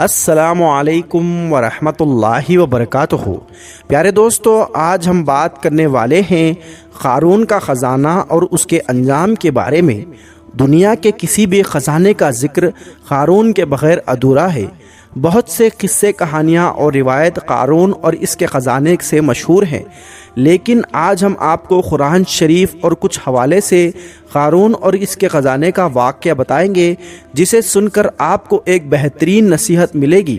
السلام علیکم ورحمۃ اللہ وبرکاتہ۔ پیارے دوستو، آج ہم بات کرنے والے ہیں قارون کا خزانہ اور اس کے انجام کے بارے میں۔ دنیا کے کسی بھی خزانے کا ذکر قارون کے بغیر ادھورا ہے۔ بہت سے قصے، کہانیاں اور روایت قارون اور اس کے خزانے سے مشہور ہیں، لیکن آج ہم آپ کو قرآن شریف اور کچھ حوالے سے قارون اور اس کے خزانے کا واقعہ بتائیں گے، جسے سن کر آپ کو ایک بہترین نصیحت ملے گی۔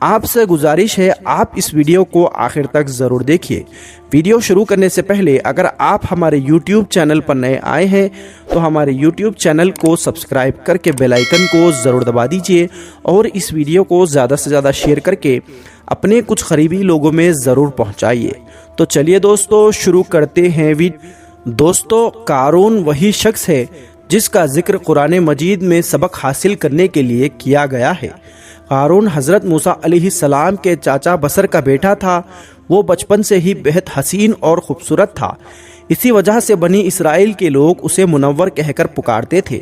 آپ سے گزارش ہے آپ اس ویڈیو کو آخر تک ضرور دیکھیے۔ ویڈیو شروع کرنے سے پہلے اگر آپ ہمارے یوٹیوب چینل پر نئے آئے ہیں تو ہمارے یوٹیوب چینل کو سبسکرائب کر کے بیل آئیکن کو ضرور دبا دیجیے اور اس ویڈیو کو زیادہ سے زیادہ شیئر کر کے اپنے کچھ قریبی لوگوں میں ضرور پہنچائیے۔ تو چلیے دوستو شروع کرتے ہیں۔ دوستو، قارون وہی شخص ہے جس کا ذکر قرآن مجید میں سبق حاصل کرنے کے لیے کیا گیا ہے۔ قارون حضرت موسیٰ علیہ السلام کے چاچا بصر کا بیٹا تھا۔ وہ بچپن سے ہی بہت حسین اور خوبصورت تھا، اسی وجہ سے بنی اسرائیل کے لوگ اسے منور کہہ کر پکارتے تھے،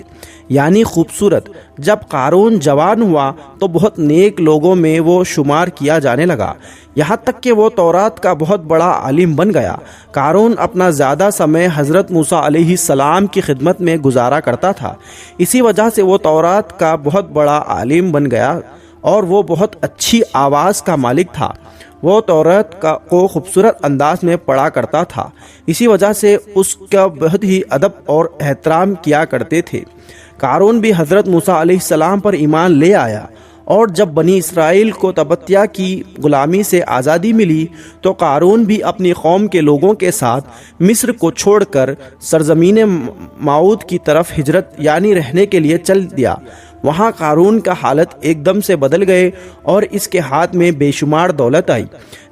یعنی خوبصورت۔ جب قارون جوان ہوا تو بہت نیک لوگوں میں وہ شمار کیا جانے لگا، یہاں تک کہ وہ تورات کا بہت بڑا عالم بن گیا۔ قارون اپنا زیادہ سمے حضرت موسیٰ علیہ السلام کی خدمت میں گزارا کرتا تھا، اسی وجہ سے وہ تورات کا بہت بڑا عالم بن گیا اور وہ بہت اچھی آواز کا مالک تھا۔ وہ تورات کو خوبصورت انداز میں پڑھا کرتا تھا، اسی وجہ سے اس کا بہت ہی ادب اور احترام کیا کرتے تھے۔ قارون بھی حضرت موسیٰ علیہ السلام پر ایمان لے آیا، اور جب بنی اسرائیل کو تبتیہ کی غلامی سے آزادی ملی تو قارون بھی اپنی قوم کے لوگوں کے ساتھ مصر کو چھوڑ کر سرزمین موعود کی طرف ہجرت یعنی رہنے کے لیے چل دیا۔ وہاں قارون کا حالت ایک دم سے بدل گئے اور اس کے ہاتھ میں بے شمار دولت آئی۔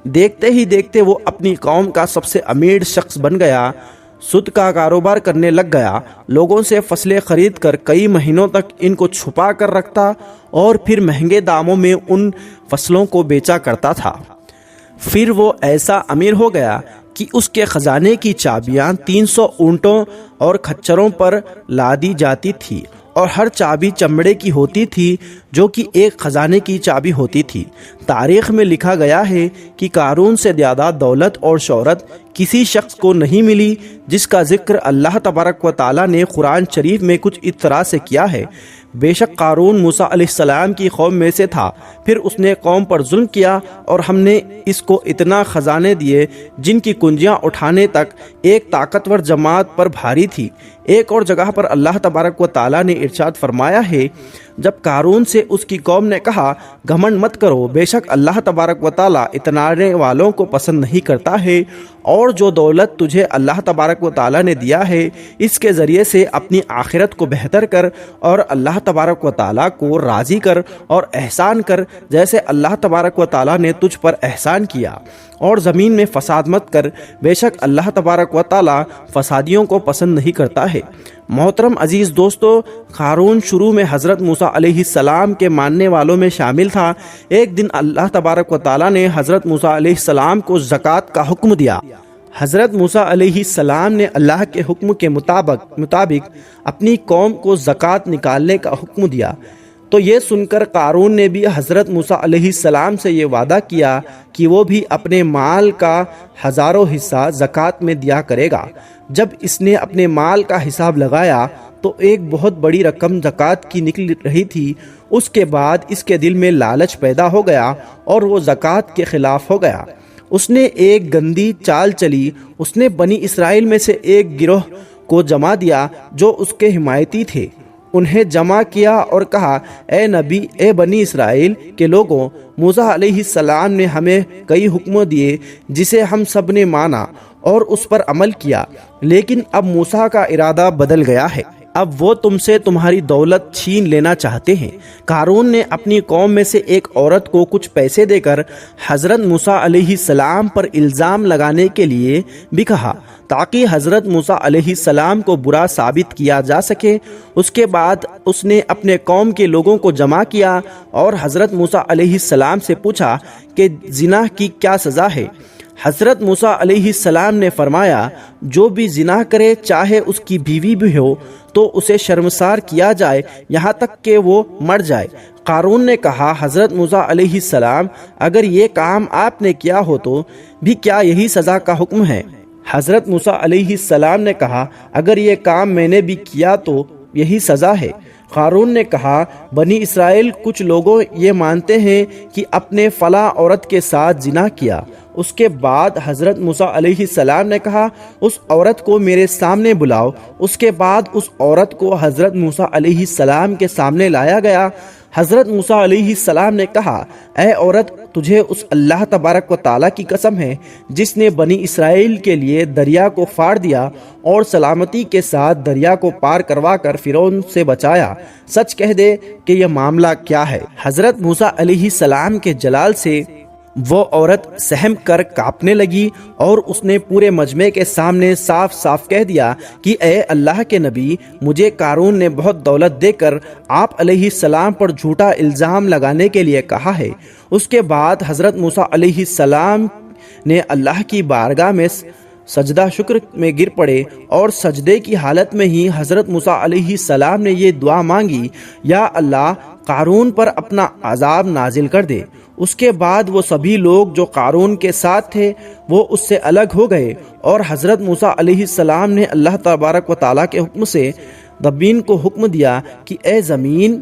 دیکھتے ہی دیکھتے وہ اپنی قوم کا سب سے امیر شخص بن گیا، سود کا کاروبار کرنے لگ گیا، لوگوں سے فصلیں خرید کر کئی مہینوں تک ان کو چھپا کر رکھتا اور پھر مہنگے داموں میں ان فصلوں کو بیچا کرتا تھا۔ پھر وہ ایسا امیر ہو گیا کہ اس کے خزانے کی چابیاں 300 اونٹوں اور کھچروں پر لادی جاتی تھی، اور ہر چابی چمڑے کی ہوتی تھی جو کہ ایک خزانے کی چابی ہوتی تھی۔ تاریخ میں لکھا گیا ہے کہ قارون سے زیادہ دولت اور شہرت کسی شخص کو نہیں ملی، جس کا ذکر اللہ تبارک و تعالیٰ نے قرآن شریف میں کچھ اس طرح سے کیا ہے۔ بے شک قارون موسیٰ علیہ السلام کی قوم میں سے تھا، پھر اس نے قوم پر ظلم کیا اور ہم نے اس کو اتنا خزانے دیے جن کی کنجیاں اٹھانے تک ایک طاقتور جماعت پر بھاری تھی۔ ایک اور جگہ پر اللہ تبارک و تعالیٰ نے ارشاد فرمایا ہے، جب قارون سے اس کی قوم نے کہا گھمنڈ مت کرو، بے شک اللہ تبارک و تعالیٰ اتنانے والوں کو پسند نہیں کرتا ہے، اور جو دولت تجھے اللہ تبارک و تعالیٰ نے دیا ہے اس کے ذریعے سے اپنی آخرت کو بہتر کر اور اللہ تبارک و تعالیٰ کو راضی کر اور احسان کر جیسے اللہ تبارک و تعالیٰ نے تجھ پر احسان کیا، اور زمین میں فساد مت کر، بے شک اللہ تبارک و تعالیٰ فسادیوں کو پسند نہیں کرتا ہے۔ محترم عزیز دوستو، قارون شروع میں حضرت موسیٰ علیہ السلام کے ماننے والوں میں شامل تھا۔ ایک دن اللہ تبارک و تعالیٰ نے حضرت موسیٰ علیہ السلام کو زکوٰۃ کا حکم دیا۔ حضرت موسیٰ علیہ السلام نے اللہ کے حکم کے مطابق اپنی قوم کو زکوٰۃ نکالنے کا حکم دیا، تو یہ سن کر قارون نے بھی حضرت موسیٰ علیہ السلام سے یہ وعدہ کیا کہ وہ بھی اپنے مال کا 1000 حصہ زکوٰۃ میں دیا کرے گا۔ جب اس نے اپنے مال کا حساب لگایا تو ایک بہت بڑی رقم زکوٰۃ کی نکل رہی تھی۔ اس کے بعد اس کے دل میں لالچ پیدا ہو گیا اور وہ زکوٰۃ کے خلاف ہو گیا۔ اس نے ایک گندی چال چلی، اس نے بنی اسرائیل میں سے ایک گروہ کو جما دیا جو اس کے حمایتی تھے۔ انہیں جمع کیا اور کہا، اے بنی اسرائیل کے لوگوں، موسیٰ علیہ السلام نے ہمیں کئی حکم دیے جسے ہم سب نے مانا اور اس پر عمل کیا، لیکن اب موسیٰ کا ارادہ بدل گیا ہے، اب وہ تم سے تمہاری دولت چھین لینا چاہتے ہیں۔ قارون نے اپنی قوم میں سے ایک عورت کو کچھ پیسے دے کر حضرت موسیٰ علیہ السلام پر الزام لگانے کے لیے بھی کہا، تاکہ حضرت موسیٰ علیہ السلام کو برا ثابت کیا جا سکے۔ اس کے بعد اس نے اپنے قوم کے لوگوں کو جمع کیا اور حضرت موسیٰ علیہ السلام سے پوچھا کہ زنا کی کیا سزا ہے۔ حضرت موسیٰ علیہ السلام نے فرمایا جو بھی زنا کرے چاہے اس کی بیوی بھی ہو تو اسے شرمسار کیا جائے یہاں تک کہ وہ مر جائے۔ قارون نے کہا حضرت موسیٰ علیہ السلام اگر یہ کام آپ نے کیا ہو تو بھی کیا یہی سزا کا حکم ہے؟ حضرت موسیٰ علیہ السلام نے کہا اگر یہ کام میں نے بھی کیا تو یہی سزا ہے۔ قارون نے کہا بنی اسرائیل کچھ لوگوں یہ مانتے ہیں کہ اپنے فلاں عورت کے ساتھ زنا کیا۔ اس کے بعد حضرت موسیٰ علیہ السلام نے کہا اس عورت کو میرے سامنے بلاؤ۔ اس کے بعد اس عورت کو حضرت موسیٰ علیہ السلام کے سامنے لایا گیا۔ حضرت موسیٰ علیہ السلام نے کہا اے عورت تجھے اس اللہ تبارک و تعالیٰ کی قسم ہے جس نے بنی اسرائیل کے لیے دریا کو پھاڑ دیا اور سلامتی کے ساتھ دریا کو پار کروا کر فرعون سے بچایا، سچ کہہ دے کہ یہ معاملہ کیا ہے۔ حضرت موسیٰ علیہ السلام کے جلال سے وہ عورت سہم کر کانپنے لگی اور اس نے پورے مجمع کے سامنے صاف صاف کہہ دیا کہ اے اللہ کے نبی مجھے قارون نے بہت دولت دے کر آپ علیہ السلام پر جھوٹا الزام لگانے کے لیے کہا ہے۔ اس کے بعد حضرت موسیٰ علیہ السلام نے اللہ کی بارگاہ میں سجدہ شکر میں گر پڑے اور سجدے کی حالت میں ہی حضرت موسیٰ علیہ السلام نے یہ دعا مانگی یا اللہ قارون پر اپنا عذاب نازل کر دے۔ اس کے بعد وہ سبھی لوگ جو قارون کے ساتھ تھے وہ اس سے الگ ہو گئے اور حضرت موسیٰ علیہ السلام نے اللہ تبارک و تعالیٰ کے حکم سے زمین کو حکم دیا کہ اے زمین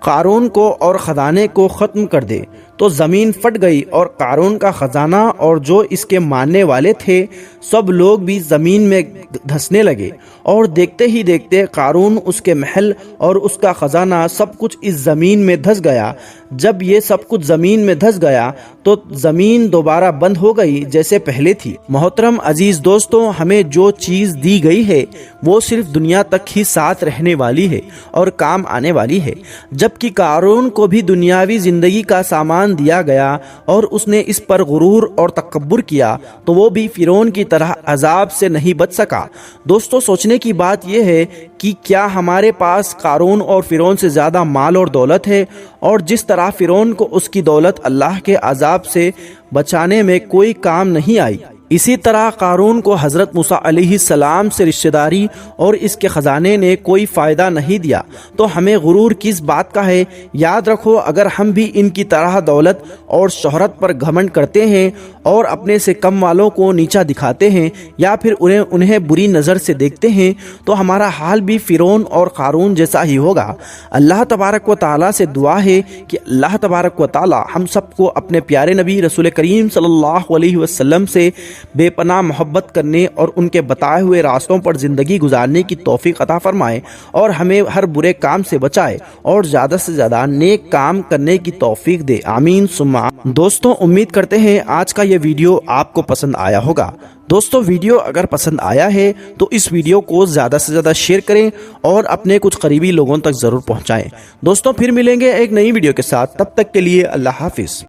قارون کو اور خزانے کو ختم کر دے، تو زمین پھٹ گئی اور قارون کا خزانہ اور جو اس کے ماننے والے تھے سب لوگ بھی زمین میں دھسنے لگے، اور دیکھتے ہی دیکھتے قارون، اس کے محل اور اس کا خزانہ سب کچھ اس زمین میں دھس گیا۔ جب یہ سب کچھ زمین میں دھس گیا تو زمین دوبارہ بند ہو گئی جیسے پہلے تھی۔ محترم عزیز دوستوں، ہمیں جو چیز دی گئی ہے وہ صرف دنیا تک ہی ساتھ رہنے والی ہے اور کام آنے والی ہے، جبکہ قارون کو بھی دنیاوی زندگی کا سامان دیا گیا اور اس نے اس پر غرور اور تکبر کیا تو وہ بھی فرعون کی طرح عذاب سے نہیں بچ سکا۔ دوستوں سوچنے کی بات یہ ہے کہ کیا ہمارے پاس قارون اور فرعون سے زیادہ مال اور دولت ہے؟ اور جس طرح فرعون کو اس کی دولت اللہ کے عذاب سے بچانے میں کوئی کام نہیں آئی، اسی طرح قارون کو حضرت موسیٰ علیہ السلام سے رشتہ داری اور اس کے خزانے نے کوئی فائدہ نہیں دیا، تو ہمیں غرور کس بات کا ہے؟ یاد رکھو اگر ہم بھی ان کی طرح دولت اور شہرت پر گھمنڈ کرتے ہیں اور اپنے سے کم والوں کو نیچا دکھاتے ہیں یا پھر انہیں بری نظر سے دیکھتے ہیں تو ہمارا حال بھی فرعون اور قارون جیسا ہی ہوگا۔ اللہ تبارک و تعالیٰ سے دعا ہے کہ اللہ تبارک و تعالیٰ ہم سب کو اپنے پیارے نبی رسول کریم صلی اللہ علیہ وسلم سے بے پناہ محبت کرنے اور ان کے بتائے ہوئے راستوں پر زندگی گزارنے کی توفیق عطا فرمائے اور ہمیں ہر برے کام سے بچائے اور زیادہ سے زیادہ نیک کام کرنے کی توفیق دے، آمین ثم آمین۔ دوستوں امید کرتے ہیں آج کا یہ ویڈیو آپ کو پسند آیا ہوگا۔ دوستوں ویڈیو اگر پسند آیا ہے تو اس ویڈیو کو زیادہ سے زیادہ شیئر کریں اور اپنے کچھ قریبی لوگوں تک ضرور پہنچائیں۔ دوستوں پھر ملیں گے ایک نئی ویڈیو کے ساتھ، تب تک کے لیے اللہ حافظ۔